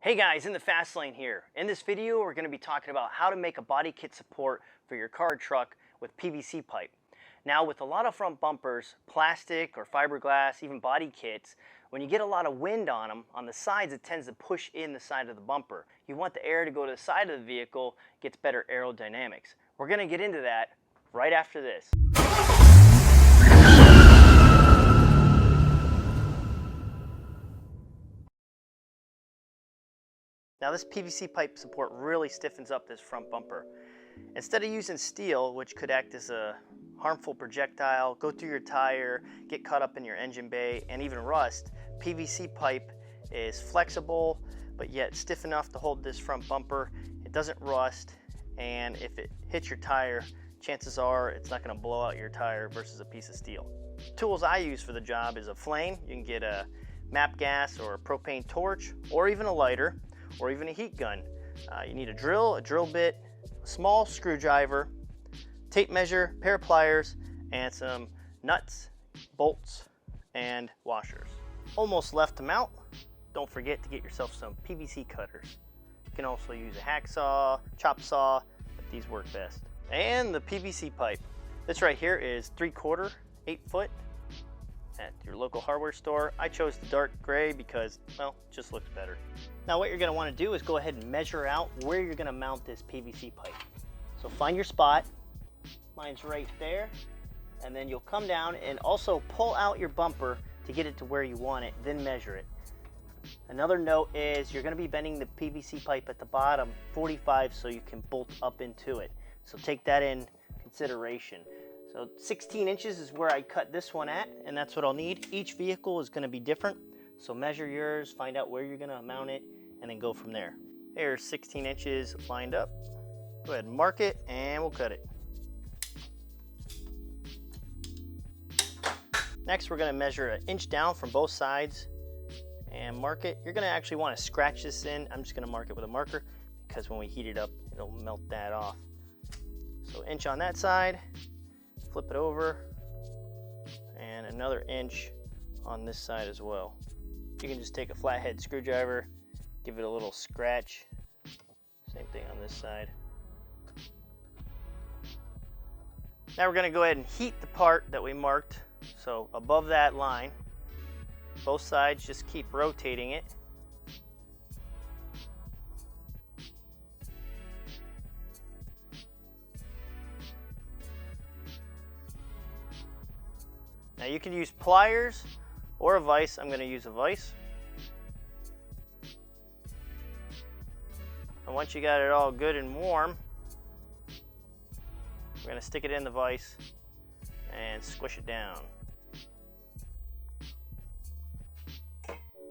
Hey guys, in the fast lane here. In this video, we're going to be talking about how to make a body kit support for your car or truck with PVC pipe. Now, with a lot of front bumpers, plastic or fiberglass, even body kits, when you get a lot of wind on them, on the sides, it tends to push in the side of the bumper. You want the air to go to the side of the vehicle, gets better aerodynamics. We're going to get into that right after this. Now this PVC pipe support really stiffens up this front bumper. Instead of using steel, which could act as a harmful projectile, go through your tire, get caught up in your engine bay, and even rust, PVC pipe is flexible, but yet stiff enough to hold this front bumper. It doesn't rust, and if it hits your tire, chances are it's not going to blow out your tire versus a piece of steel. Tools I use for the job is a flame. You can get a MAP gas or a propane torch, or even a lighter, or even a heat gun. You need a drill bit, a small screwdriver, tape measure, pair of pliers, and some nuts, bolts, and washers. Almost left to mount. Don't forget to get yourself some PVC cutters. You can also use a hacksaw, chop saw, but these work best. And the PVC pipe. This right here is 3/4, 8 foot at your local hardware store. I chose the dark gray because, well, it just looks better. Now what you're going to want to do is go ahead and measure out where you're going to mount this PVC pipe. So find your spot. Mine's right there. And then you'll come down and also pull out your bumper to get it to where you want it, then measure it. Another note is you're going to be bending the PVC pipe at the bottom 45 so you can bolt up into it. So take that in consideration. So 16 inches is where I cut this one at, and that's what I'll need. Each vehicle is going to be different, so measure yours, find out where you're going to mount it, and then go from there. There's 16 inches lined up. Go ahead and mark it, and we'll cut it. Next, we're going to measure 1 inch down from both sides and mark it. You're going to actually want to scratch this in. I'm just going to mark it with a marker because when we heat it up, it'll melt that off. So 1 inch on that side. Flip it over, and another 1 inch on this side as well. You can just take a flathead screwdriver, give it a little scratch. Same thing on this side. Now we're going to go ahead and heat the part that we marked. So above that line, both sides, just keep rotating it. Now you can use pliers or a vise. I'm going to use a vise. And once you got it all good and warm, we're going to stick it in the vise and squish it down.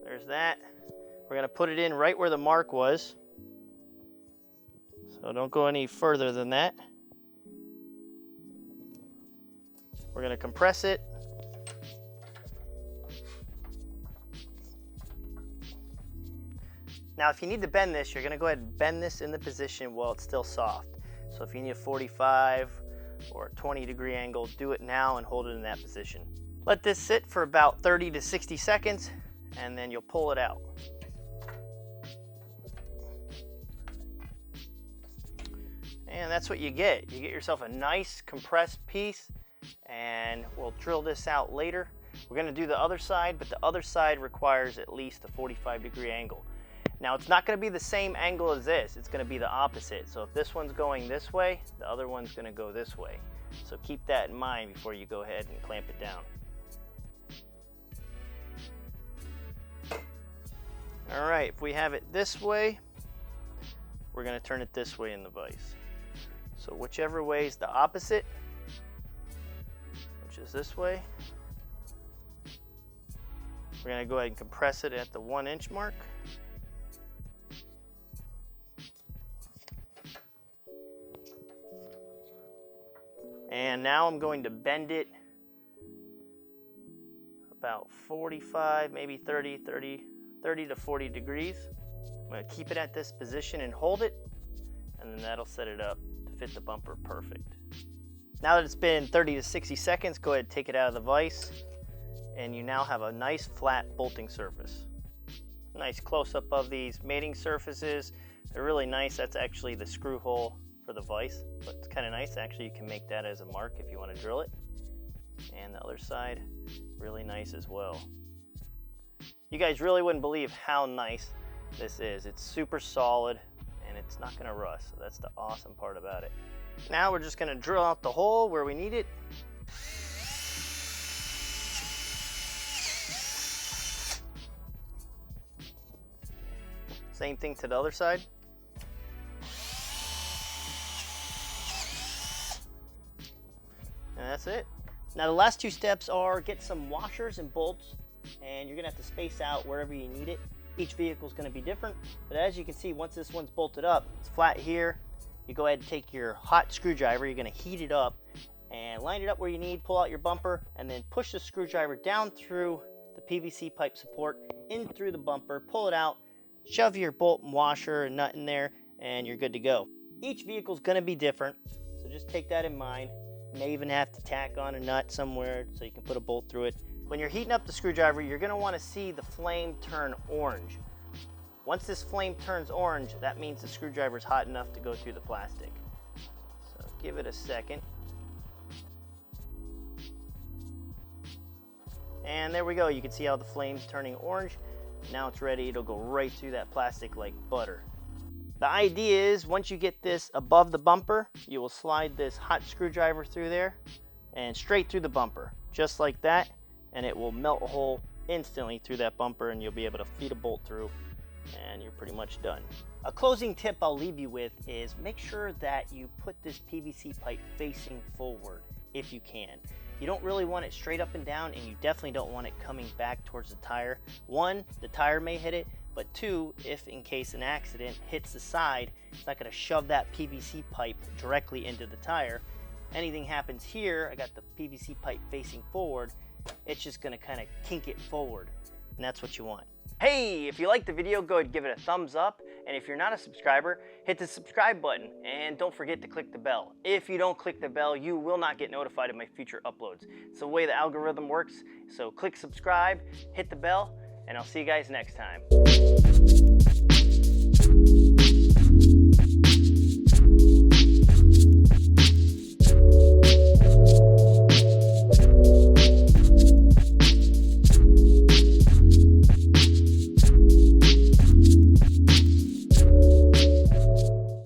There's that. We're going to put it in right where the mark was. So don't go any further than that. We're going to compress it. Now, if you need to bend this, you're going to go ahead and bend this in the position while it's still soft. So if you need a 45 or a 20-degree angle, do it now and hold it in that position. Let this sit for about 30 to 60 seconds, and then you'll pull it out. And that's what you get. You get yourself a nice compressed piece, and we'll drill this out later. We're going to do the other side, but the other side requires at least a 45-degree angle. Now it's not going to be the same angle as this, it's going to be the opposite. So if this one's going this way, the other one's going to go this way. So keep that in mind before you go ahead and clamp it down. Alright, if we have it this way, we're going to turn it this way in the vise. So whichever way is the opposite, which is this way, we're going to go ahead and compress it at the 1 inch mark. And now I'm going to bend it about 45, maybe 30 to 40 degrees. I'm going to keep it at this position and hold it, and then that'll set it up to fit the bumper perfect. Now that it's been 30 to 60 seconds, go ahead and take it out of the vise, and you now have a nice flat bolting surface. Nice close-up of these mating surfaces. They're really nice. That's actually the screw hole for the vise, but it's kind of nice. Actually, you can make that as a mark if you want to drill it. And the other side, really nice as well. You guys really wouldn't believe how nice this is. It's super solid and it's not going to rust. So that's the awesome part about it. Now we're just going to drill out the hole where we need it. Same thing to the other side. And that's it. Now the last two steps are get some washers and bolts, and you're gonna have to space out wherever you need it. Each vehicle is gonna be different, but as you can see, once this one's bolted up, it's flat here. You go ahead and take your hot screwdriver, you're gonna heat it up and line it up where you need, pull out your bumper, and then push the screwdriver down through the PVC pipe support, in through the bumper, pull it out, shove your bolt and washer and nut in there, and you're good to go. Each vehicle is gonna be different, so just take that in mind. You may even have to tack on a nut somewhere so you can put a bolt through it. When you're heating up the screwdriver, you're gonna wanna see the flame turn orange. Once this flame turns orange, that means the screwdriver is hot enough to go through the plastic. So give it a second. And there we go. You can see how the flame's turning orange. Now it's ready. It'll go right through that plastic like butter. The idea is once you get this above the bumper, you will slide this hot screwdriver through there and straight through the bumper, just like that, and it will melt a hole instantly through that bumper, and you'll be able to feed a bolt through, and you're pretty much done. A closing tip I'll leave you with is make sure that you put this PVC pipe facing forward if you can. You don't really want it straight up and down, and you definitely don't want it coming back towards the tire. One, the tire may hit it, but two, if in case an accident hits the side, it's not gonna shove that PVC pipe directly into the tire. Anything happens here, I got the PVC pipe facing forward, it's just gonna kind of kink it forward, and that's what you want. Hey, if you liked the video, go ahead and give it a thumbs up, and if you're not a subscriber, hit the subscribe button, and don't forget to click the bell. If you don't click the bell, you will not get notified of my future uploads. It's the way the algorithm works, so click subscribe, hit the bell, and I'll see you guys next time.